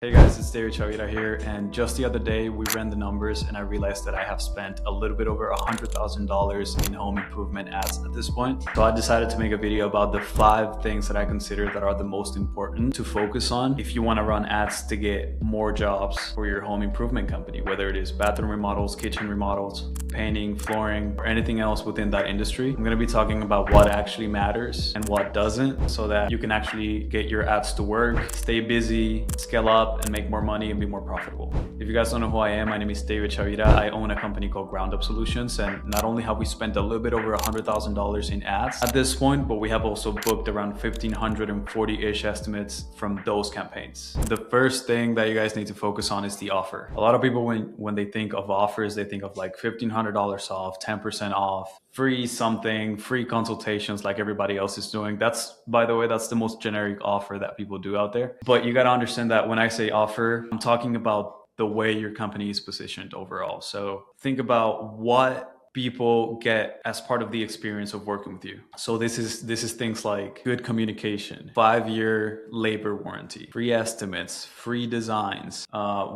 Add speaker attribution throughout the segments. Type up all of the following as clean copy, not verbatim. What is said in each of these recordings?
Speaker 1: Hey guys, it's Chavira here, and just the other day we ran the numbers and I realized that I have spent a little bit over $100,000 in home improvement ads at this point. So I decided to make a video about the 5 things that I consider that are the most important to focus on if you want to run ads to get more jobs for your home improvement company, whether it is bathroom remodels, kitchen remodels, painting, flooring, or anything else within that industry. I'm going to be talking about what actually matters and what doesn't so that you can actually get your ads to work, stay busy, scale up, and make more money and be more profitable. If you guys don't know who I am, my name is Chavira. I own a company called Ground Up Solutions, and not only have we spent a little bit over $100,000 in ads at this point, but we have also booked around 1,540-ish estimates from those campaigns. The first thing that you guys need to focus on is the offer. A lot of people, when they think of offers, they think of like $1,500 off, 10% off, free something, free consultations like everybody else is doing. That's, by the way, that's the most generic offer that people do out there. But you got to understand that when I say offer, I'm talking about the way your company is positioned overall. So think about what people get as part of the experience of working with you. So this is things like good communication, 5-year labor warranty, free estimates, free designs.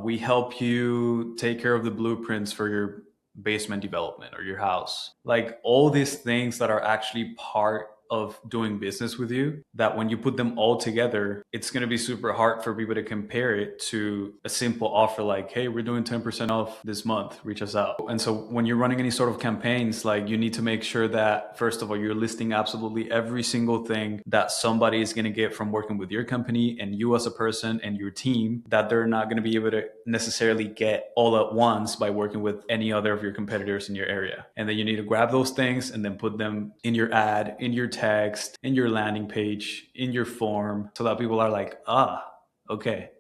Speaker 1: We help you take care of the blueprints for your basement development or your house. Like all these things that are actually part of doing business with you, that when you put them all together, it's going to be super hard for people to compare it to a simple offer like, hey, we're doing 10% off this month, reach us out. And so when you're running any sort of campaigns, like you need to make sure that, first of all, you're listing absolutely every single thing that somebody is going to get from working with your company and you as a person and your team, that they're not going to be able to necessarily get all at once by working with any other of your competitors in your area. And then you need to grab those things and then put them in your ad, in your text, in your landing page, in your form, so that people are like, okay,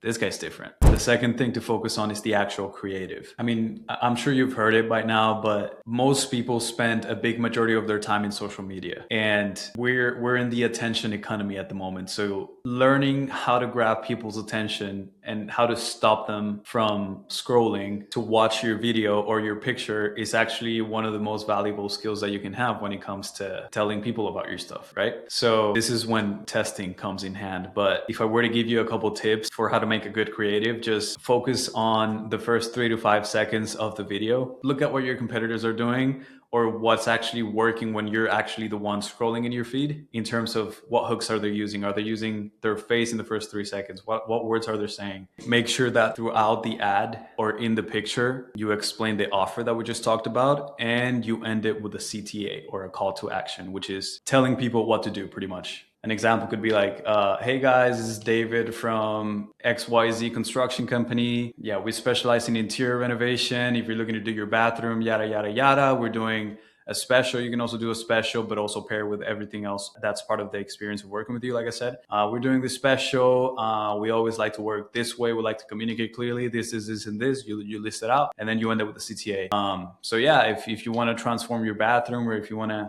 Speaker 1: this guy's different. The second thing to focus on is the actual creative. I mean, I'm sure you've heard it by now, but most people spend a big majority of their time in social media, and we're in the attention economy at the moment. So learning how to grab people's attention and how to stop them from scrolling to watch your video or your picture is actually one of the most valuable skills that you can have when it comes to telling people about your stuff, right? So this is when testing comes in hand. But if I were to give you a couple tips for how to make a good creative, just focus on the first 3 to 5 seconds of the video. Look at what your competitors are doing or what's actually working when you're actually the one scrolling in your feed in terms of what hooks are they using. Are they using their face in the first 3 seconds? What words are they saying? Make sure that throughout the ad or in the picture, you explain the offer that we just talked about and you end it with a CTA or a call to action, which is telling people what to do pretty much. An example could be like, hey guys, this is David from XYZ construction company. Yeah, we specialize in interior renovation. If you're looking to do your bathroom, yada, yada, yada, we're doing a special. You can also do a special, but also pair with everything else that's part of the experience of working with you. Like I said, we're doing this special. We always like to work this way. We like to communicate clearly. This is this and this. You list it out, and then you end up with the CTA. So yeah, if you want to transform your bathroom, or if you want to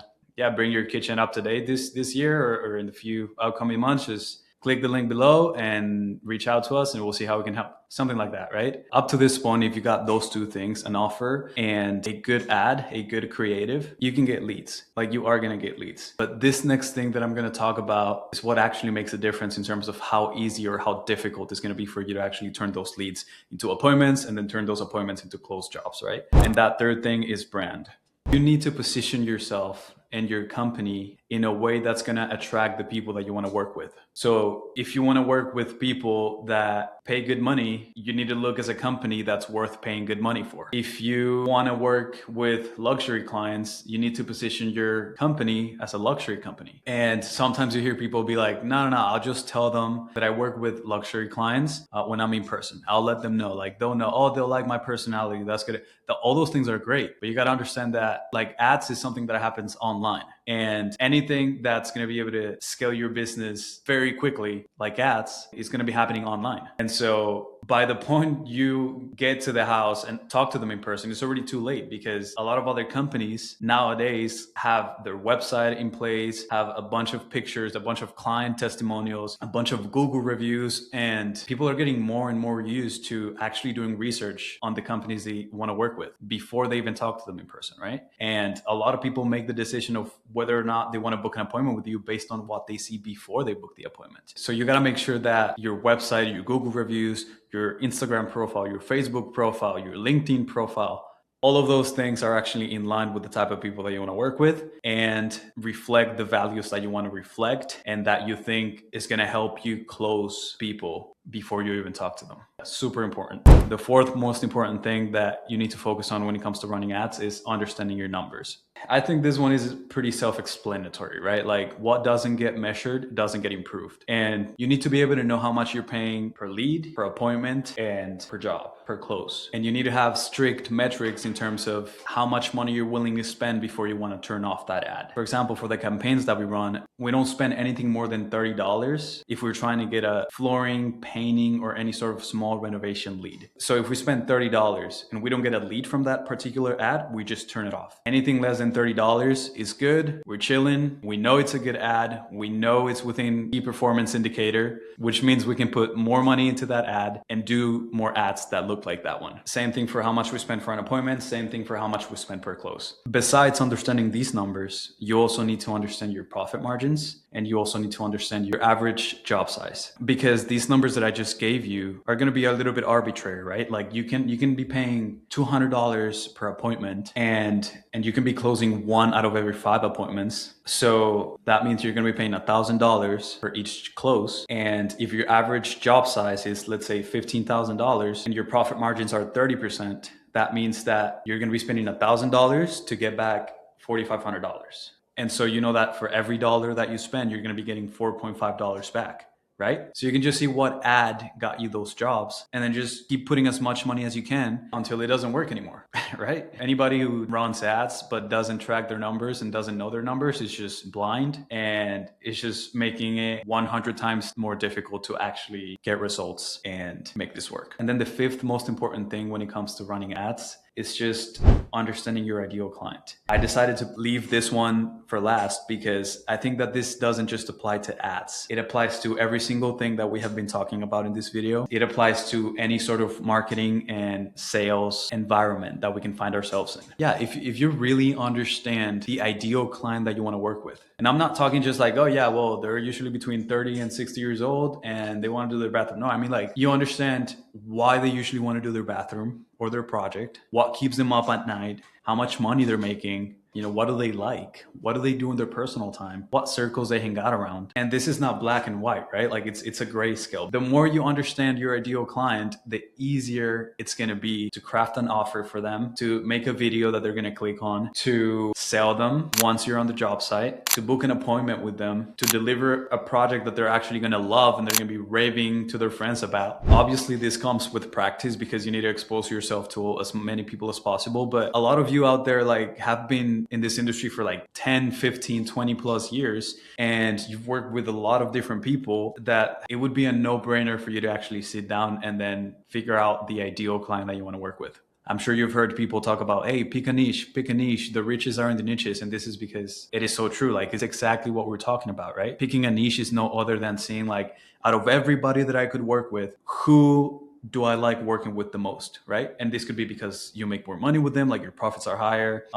Speaker 1: bring your kitchen up to date this year or in the few upcoming months, just click the link below and reach out to us and we'll see how we can help. Something like that, right? Up to this point, if you got those 2 things, an offer and a good ad, a good creative, you can get leads. Like you are going to get leads. But this next thing that I'm going to talk about is what actually makes a difference in terms of how easy or how difficult it's going to be for you to actually turn those leads into appointments and then turn those appointments into closed jobs, right? And that third thing is brand. You need to position yourself and your company in a way that's going to attract the people that you want to work with. So if you want to work with people that pay good money, you need to look as a company that's worth paying good money for. If you want to work with luxury clients, you need to position your company as a luxury company. And sometimes you hear people be like, no, I'll just tell them that I work with luxury clients when I'm in person. I'll let them know, like they'll know, oh, they'll like my personality. That's good. All those things are great, but you got to understand that like ads is something that happens online, and anything that's going to be able to scale your business very quickly, like ads, is going to be happening online. And so by the point you get to the house and talk to them in person, it's already too late, because a lot of other companies nowadays have their website in place, have a bunch of pictures, a bunch of client testimonials, a bunch of Google reviews, and people are getting more and more used to actually doing research on the companies they want to work with before they even talk to them in person, right? And a lot of people make the decision of whether or not they want to book an appointment with you based on what they see before they book the appointment. So you got to make sure that your website, your Google reviews, your Instagram profile, your Facebook profile, your LinkedIn profile, all of those things are actually in line with the type of people that you want to work with and reflect the values that you want to reflect and that you think is going to help you close people before you even talk to them. Super important. The fourth most important thing that you need to focus on when it comes to running ads is understanding your numbers. I think this one is pretty self-explanatory, right? Like, what doesn't get measured doesn't get improved. And you need to be able to know how much you're paying per lead, per appointment, and per job, per close. And you need to have strict metrics in terms of how much money you're willing to spend before you want to turn off that ad. For example, for the campaigns that we run, we don't spend anything more than $30 if we're trying to get a flooring, painting, or any sort of small renovation lead. So if we spend $30 and we don't get a lead from that particular ad, we just turn it off. Anything less than $30 is good. We're chilling. We know it's a good ad. We know it's within key performance indicator, which means we can put more money into that ad and do more ads that look like that one. Same thing for how much we spend for an appointment. Same thing for how much we spend per close. Besides understanding these numbers, you also need to understand your profit margins, and you also need to understand your average job size, because these numbers that I just gave you are going to be a little bit arbitrary, right? Like you can be paying $200 per appointment and you can be closing 1 out of every 5 appointments. So that means you're going to be paying $1,000 for each close. And if your average job size is, let's say, $15,000 and your profit margins are 30%, that means that you're going to be spending $1,000 to get back $4,500. And so you know that for every dollar that you spend, you're going to be getting $4.5 back, right? So you can just see what ad got you those jobs and then just keep putting as much money as you can until it doesn't work anymore, right? Anybody who runs ads but doesn't track their numbers and doesn't know their numbers is just blind, and it's just making it 100 times more difficult to actually get results and make this work. And then the fifth most important thing when it comes to running ads is just understanding your ideal client. I decided to leave this one for last because I think that this doesn't just apply to ads. It applies to every single thing that we have been talking about in this video. It applies to any sort of marketing and sales environment that we can find ourselves in. Yeah, if you really understand the ideal client that you want to work with, and I'm not talking just like, oh yeah, well, they're usually between 30 and 60 years old and they want to do their bathroom. No, I mean, like, you understand why they usually want to do their bathroom or their project, what keeps them up at night, how much money they're making, you know, what do they like? What do they do in their personal time? What circles they hang out around? And this is not black and white, right? Like it's a gray scale. The more you understand your ideal client, the easier it's going to be to craft an offer for them, to make a video that they're going to click on, to sell them once you're on the job site, to book an appointment with them, to deliver a project that they're actually going to love and they're going to be raving to their friends about. Obviously, this comes with practice because you need to expose yourself to as many people as possible. But a lot of you out there like have been in this industry for like 10, 15, 20 plus years, and you've worked with a lot of different people, that it would be a no-brainer for you to actually sit down and then figure out the ideal client that you want to work with. I'm sure you've heard people talk about, hey, pick a niche, the riches are in the niches. And this is because it is so true. Like, it's exactly what we're talking about, right? Picking a niche is no other than saying, like, out of everybody that I could work with, who do I like working with the most, right? And this could be because you make more money with them, like your profits are higher,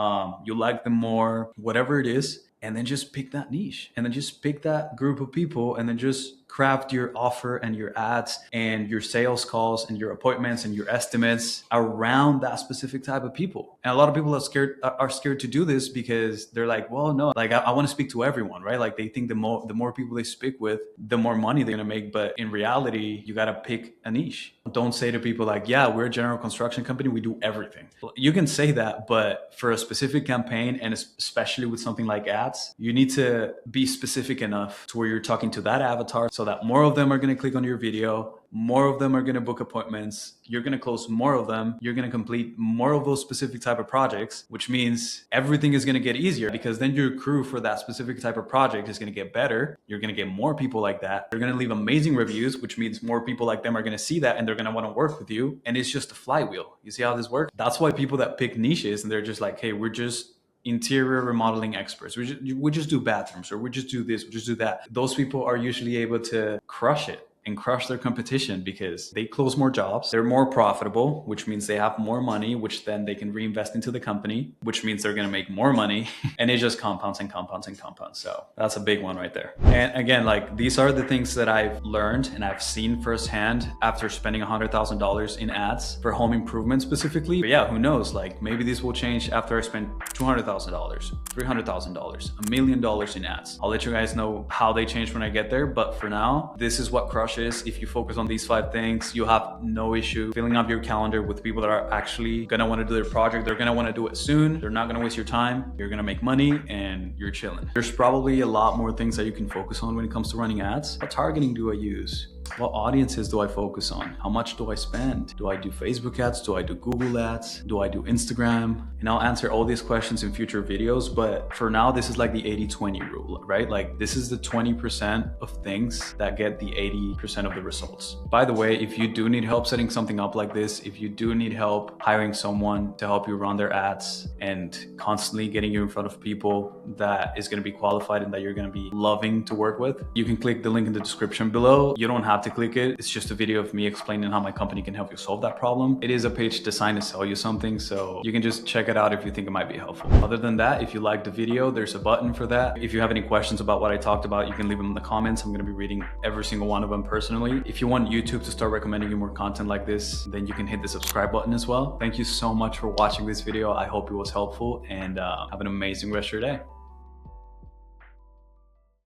Speaker 1: you like them more, whatever it is. And then just pick that niche, and then just pick that group of people, and then just craft your offer and your ads and your sales calls and your appointments and your estimates around that specific type of people. And a lot of people are scared to do this because they're like, well, no, like I want to speak to everyone, right? Like they think the more people they speak with, the more money they're going to make. But in reality, you got to pick a niche. Don't say to people like, yeah, we're a general construction company, we do everything. You can say that, but for a specific campaign, and especially with something like ads, you need to be specific enough to where you're talking to that avatar so that more of them are going to click on your video, more of them are going to book appointments, you're going to close more of them, you're going to complete more of those specific type of projects, which means everything is going to get easier, because then your crew for that specific type of project is going to get better. You're going to get more people like that. You're going to leave amazing reviews, which means more people like them are going to see that and they're going to want to work with you. And it's just a flywheel. You see how this works? That's why people that pick niches and they're just like, hey, we're just interior remodeling experts, we just do bathrooms, or we just do this, we just do that. Those people are usually able to crush it and crush their competition because they close more jobs, they're more profitable, which means they have more money, which then they can reinvest into the company, which means they're going to make more money. And it just compounds and compounds and compounds. So that's a big one right there. And again, like, these are the things that I've learned and I've seen firsthand after spending $100,000 in ads for home improvement specifically. But yeah, who knows? Like, maybe this will change after I spend $200,000, $300,000, $1 million in ads. I'll let you guys know how they change when I get there. But for now, this is what crush is. If you focus on these 5 things, you have no issue filling up your calendar with people that are actually gonna want to do their project. They're gonna want to do it soon. They're not gonna waste your time. You're gonna make money and you're chilling. There's probably a lot more things that you can focus on when it comes to running ads. What targeting do I use? What audiences do I focus on? How much do I spend? Do I do Facebook ads? Do I do Google ads? Do I do Instagram? And I'll answer all these questions in future videos. But for now, this is like the 80-20 rule, right? Like, this is the 20% of things that get the 80% of the results. By the way, if you do need help setting something up like this, if you do need help hiring someone to help you run their ads and constantly getting you in front of people that is going to be qualified and that you're going to be loving to work with, you can click the link in the description below. You don't have to click it. It's just a video of me explaining how my company can help you solve that problem. It is a page designed to sell you something, so you can just check it out if you think it might be helpful. Other than that, if you liked the video, there's a button for that. If you have any questions about what I talked about, you can leave them in the comments. I'm going to be reading every single one of them personally. If you want YouTube to start recommending you more content like this, then you can hit the subscribe button as well. Thank you so much for watching this video. I hope it was helpful, and have an amazing rest of your day.